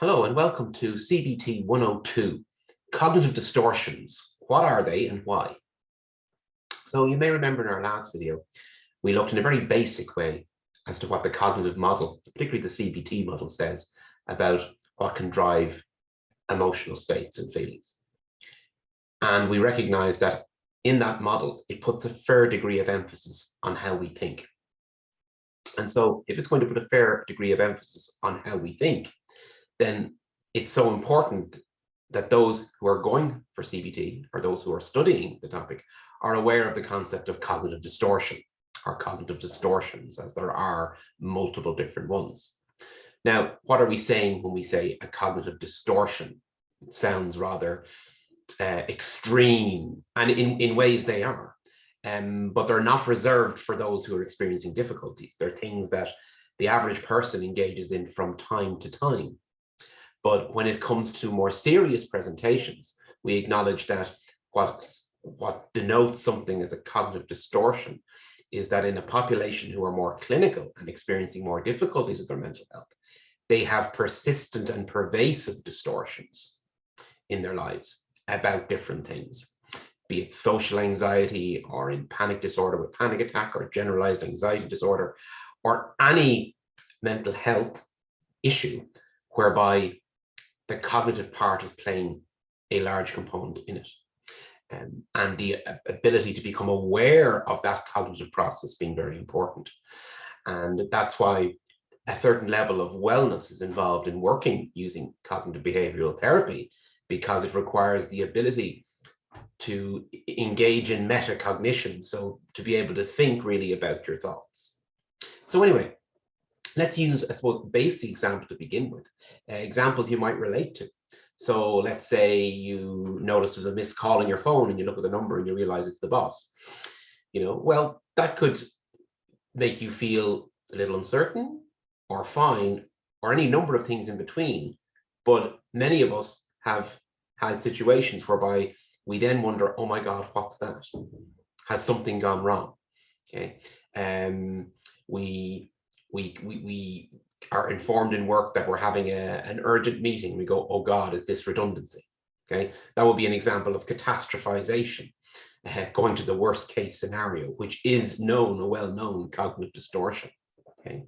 Hello and welcome to CBT102, Cognitive Distortions. What are they and why? So you may remember in our last video, we looked in a very basic way as to what the cognitive model, particularly the CBT model, says about what can drive emotional states and feelings. And we recognize that in that model, it puts a fair degree of emphasis on how we think. And so if it's going to put a fair degree of emphasis on how we think, then it's so important that those who are going for CBT or those who are studying the topic are aware of the concept of cognitive distortion or cognitive distortions, as there are multiple different ones. Now, what are we saying when we say a cognitive distortion? It sounds rather extreme, and in ways they are, but they're not reserved for those who are experiencing difficulties. They're things that the average person engages in from time to time. But when it comes to more serious presentations, we acknowledge that what denotes something as a cognitive distortion is that in a population who are more clinical and experiencing more difficulties with their mental health, they have persistent and pervasive distortions in their lives about different things, be it social anxiety or in panic disorder with panic attack or generalized anxiety disorder, or any mental health issue whereby the cognitive part is playing a large component in it. And the ability to become aware of that cognitive process being very important. And that's why a certain level of wellness is involved in working using cognitive behavioral therapy, because it requires the ability to engage in metacognition, so to be able to think really about your thoughts. So anyway, let's use, I suppose, a basic example to begin with, examples you might relate to. So let's say you notice there's a missed call on your phone and you look at the number and you realize it's the boss. Well, that could make you feel a little uncertain or fine or any number of things in between. But many of us have had situations whereby we then wonder, oh my God, what's that? Has something gone wrong? Okay. We are informed in work that we're having an urgent meeting. We go, oh God, is this redundancy? Okay, that would be an example of catastrophization, going to the worst case scenario, which is a well-known cognitive distortion. Okay,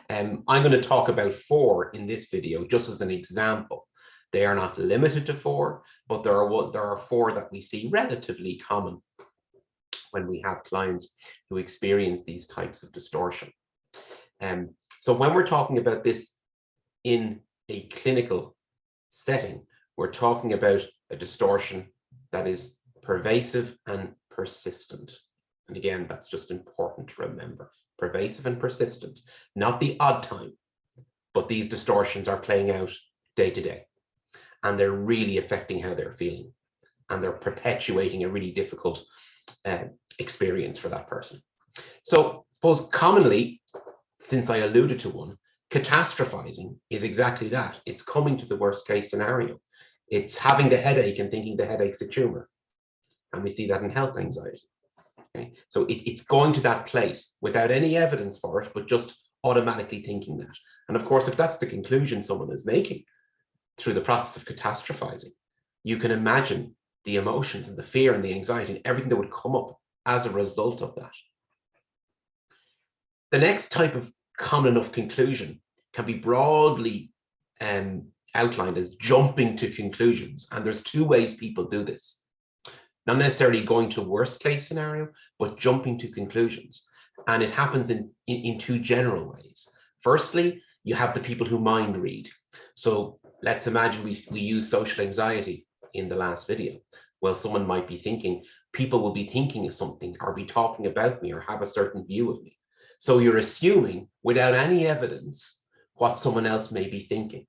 I'm going to talk about 4 in this video just as an example. They are not limited to 4, but there are 4 that we see relatively common when we have clients who experience these types of distortion. So when we're talking about this in a clinical setting, we're talking about a distortion that is pervasive and persistent. And again, that's just important to remember. Pervasive and persistent, not the odd time, but these distortions are playing out day to day. And they're really affecting how they're feeling. And they're perpetuating a really difficult experience for that person. So I suppose commonly, since I alluded to one, catastrophizing is exactly that. It's coming to the worst case scenario. It's having the headache and thinking the headache's a tumor. And we see that in health anxiety. Okay? So it's going to that place without any evidence for it, but just automatically thinking that. And of course, if that's the conclusion someone is making through the process of catastrophizing, you can imagine the emotions and the fear and the anxiety and everything that would come up as a result of that. The next type of common enough conclusion can be broadly outlined as jumping to conclusions. And there's 2 ways people do this. Not necessarily going to worst case scenario, but jumping to conclusions. And it happens in 2 general ways. Firstly, you have the people who mind read. So let's imagine we use social anxiety in the last video. Well, someone might be thinking, people will be thinking of something or be talking about me or have a certain view of me. So you're assuming without any evidence what someone else may be thinking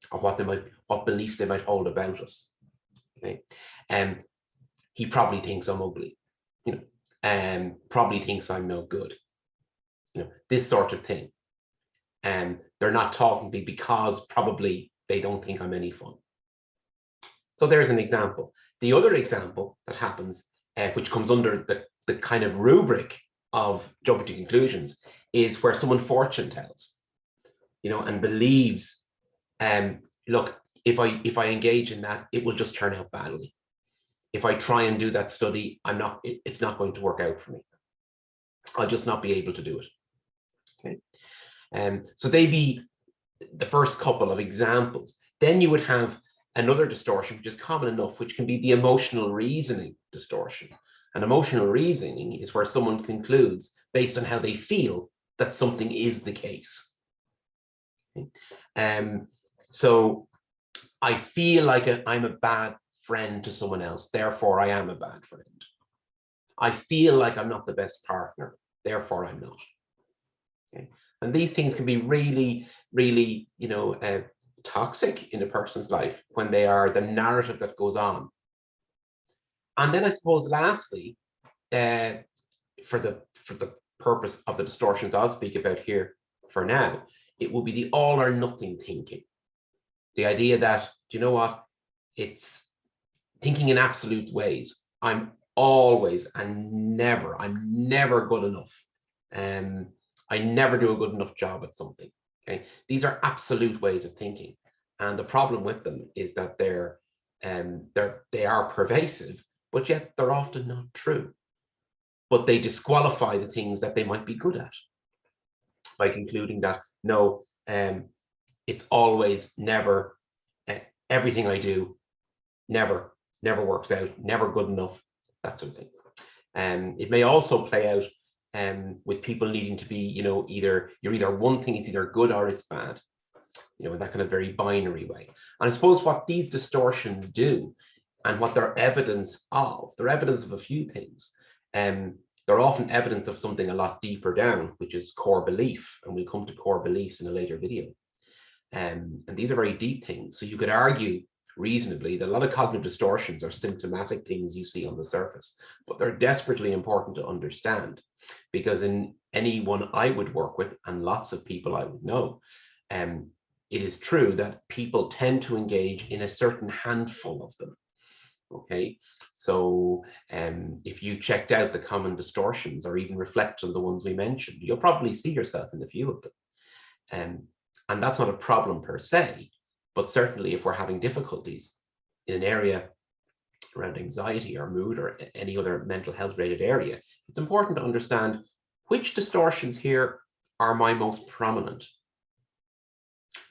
or what beliefs they might hold about us. Okay. He probably thinks I'm ugly, probably thinks I'm no good, this sort of thing. They're not talking to me because probably they don't think I'm any fun. So there's an example. The other example that happens, which comes under the kind of rubric of jumping to conclusions, is where someone fortune tells, and believes look, if I engage in that, it will just turn out badly. If I try and do that study, it's not going to work out for me. I'll just not be able to do it. Okay. So they'd be the first couple of examples. Then you would have another distortion, which is common enough, which can be the emotional reasoning distortion. And emotional reasoning is where someone concludes based on how they feel that something is the case. Okay. So I feel like I'm a bad friend to someone else, therefore I am a bad friend. I feel like I'm not the best partner, therefore I'm not. Okay. And these things can be really, really, toxic in a person's life when they are the narrative that goes on. And then I suppose lastly, for the purpose of the distortions I'll speak about here for now, it will be the all or nothing thinking. The idea that, do you know what? It's thinking in absolute ways. I'm never good enough. I never do a good enough job at something. Okay, these are absolute ways of thinking, and the problem with them is that they are pervasive, but yet they're often not true. But they disqualify the things that they might be good at by concluding that no, it's always never, everything I do never works out, never good enough, that sort of thing. It may also play out with people needing to be, you're either one thing, it's either good or it's bad, in that kind of very binary way. And I suppose what these distortions do and what they're evidence of a few things. They're often evidence of something a lot deeper down, which is core belief. And we'll come to core beliefs in a later video. And these are very deep things. So you could argue reasonably that a lot of cognitive distortions are symptomatic things you see on the surface, but they're desperately important to understand, because in anyone I would work with and lots of people I would know, it is true that people tend to engage in a certain handful of them. Okay, so if you checked out the common distortions or even reflect on the ones we mentioned, you'll probably see yourself in a few of them. And that's not a problem per se, but certainly if we're having difficulties in an area around anxiety or mood or any other mental health related area, it's important to understand which distortions here are my most prominent.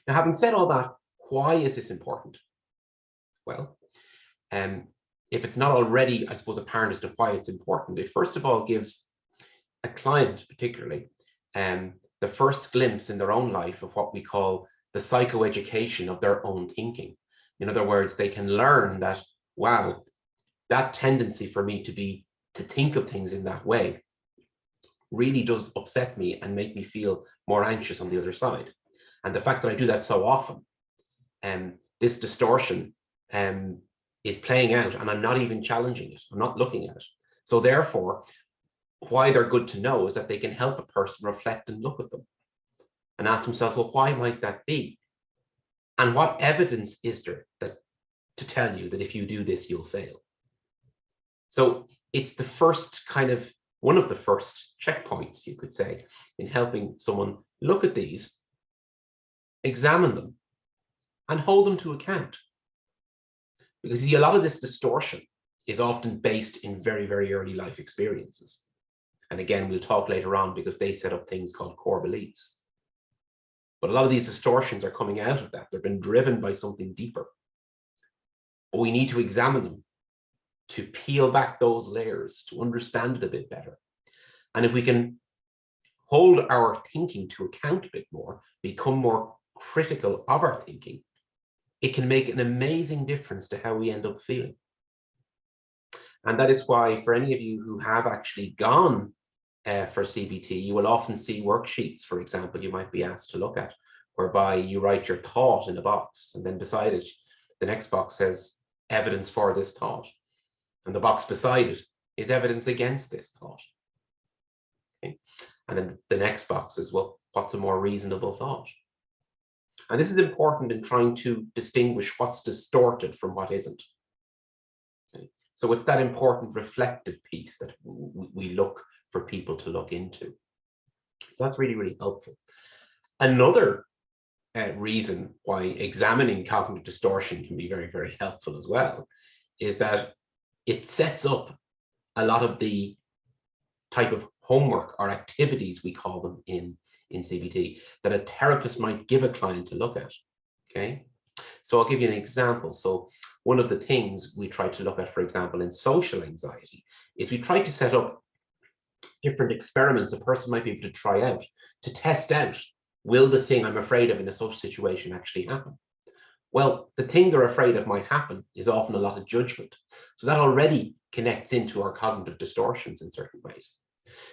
Now, having said all that, why is this important? Well, if it's not already, I suppose, apparent as to why it's important, it first of all gives a client particularly the first glimpse in their own life of what we call the psychoeducation of their own thinking. In other words, they can learn that, wow, that tendency for me to think of things in that way really does upset me and make me feel more anxious on the other side. And the fact that I do that so often, this distortion is playing out and I'm not even challenging it. I'm not looking at it. So therefore, why they're good to know is that they can help a person reflect and look at them and ask themselves, well, why might that be? And what evidence is there to tell you that if you do this, you'll fail? So it's the first one of the first checkpoints, you could say, in helping someone look at these, examine them, and hold them to account. Because see, a lot of this distortion is often based in very, very early life experiences. And again, we'll talk later on because they set up things called core beliefs. But a lot of these distortions are coming out of that. They've been driven by something deeper. But we need to examine them to peel back those layers, to understand it a bit better. And if we can hold our thinking to account a bit more, become more critical of our thinking, it can make an amazing difference to how we end up feeling. And that is why for any of you who have actually gone for CBT, you will often see worksheets, for example, you might be asked to look at, whereby you write your thought in a box, and then beside it, the next box says evidence for this thought. And the box beside it is evidence against this thought. Okay. And then the next box is, well, what's a more reasonable thought? And this is important in trying to distinguish what's distorted from what isn't. Okay. So it's that important reflective piece that we look for people to look into. So that's really, really helpful. Another reason why examining cognitive distortion can be very, very helpful as well is that it sets up a lot of the type of homework or activities, we call them in CBT, that a therapist might give a client to look at. Okay, so I'll give you an example. So one of the things we try to look at, for example, in social anxiety, is we try to set up different experiments a person might be able to try out to test out, will the thing I'm afraid of in a social situation actually happen? Well, the thing they're afraid of might happen is often a lot of judgment. So that already connects into our cognitive distortions in certain ways.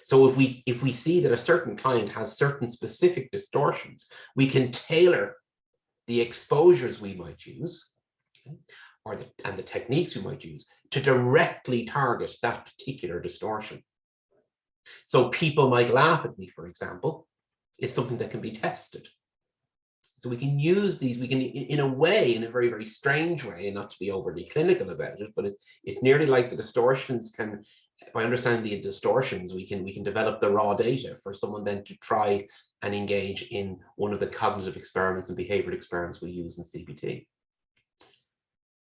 So if we see that a certain client has certain specific distortions, we can tailor the exposures we might use, okay, and the techniques we might use to directly target that particular distortion. So people might laugh at me, for example, is something that can be tested. So we can use these, we can, in a way, in a very, very strange way, and not to be overly clinical about it, but it's nearly like the distortions can, by understanding the distortions, we can develop the raw data for someone then to try and engage in one of the cognitive experiments and behavioral experiments we use in CBT.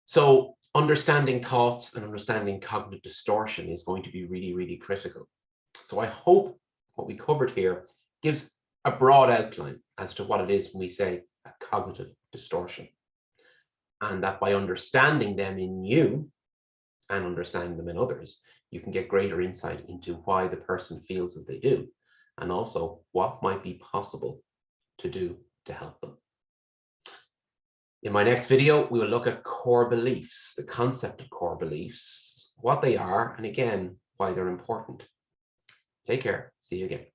So understanding thoughts and understanding cognitive distortion is going to be really, really critical. So I hope what we covered here gives a broad outline as to what it is when we say a cognitive distortion, and that by understanding them in you and understanding them in others, you can get greater insight into why the person feels as they do, and also what might be possible to do to help them. In my next video, we will look at core beliefs, the concept of core beliefs, what they are, and again, why they're important. Take care. See you again.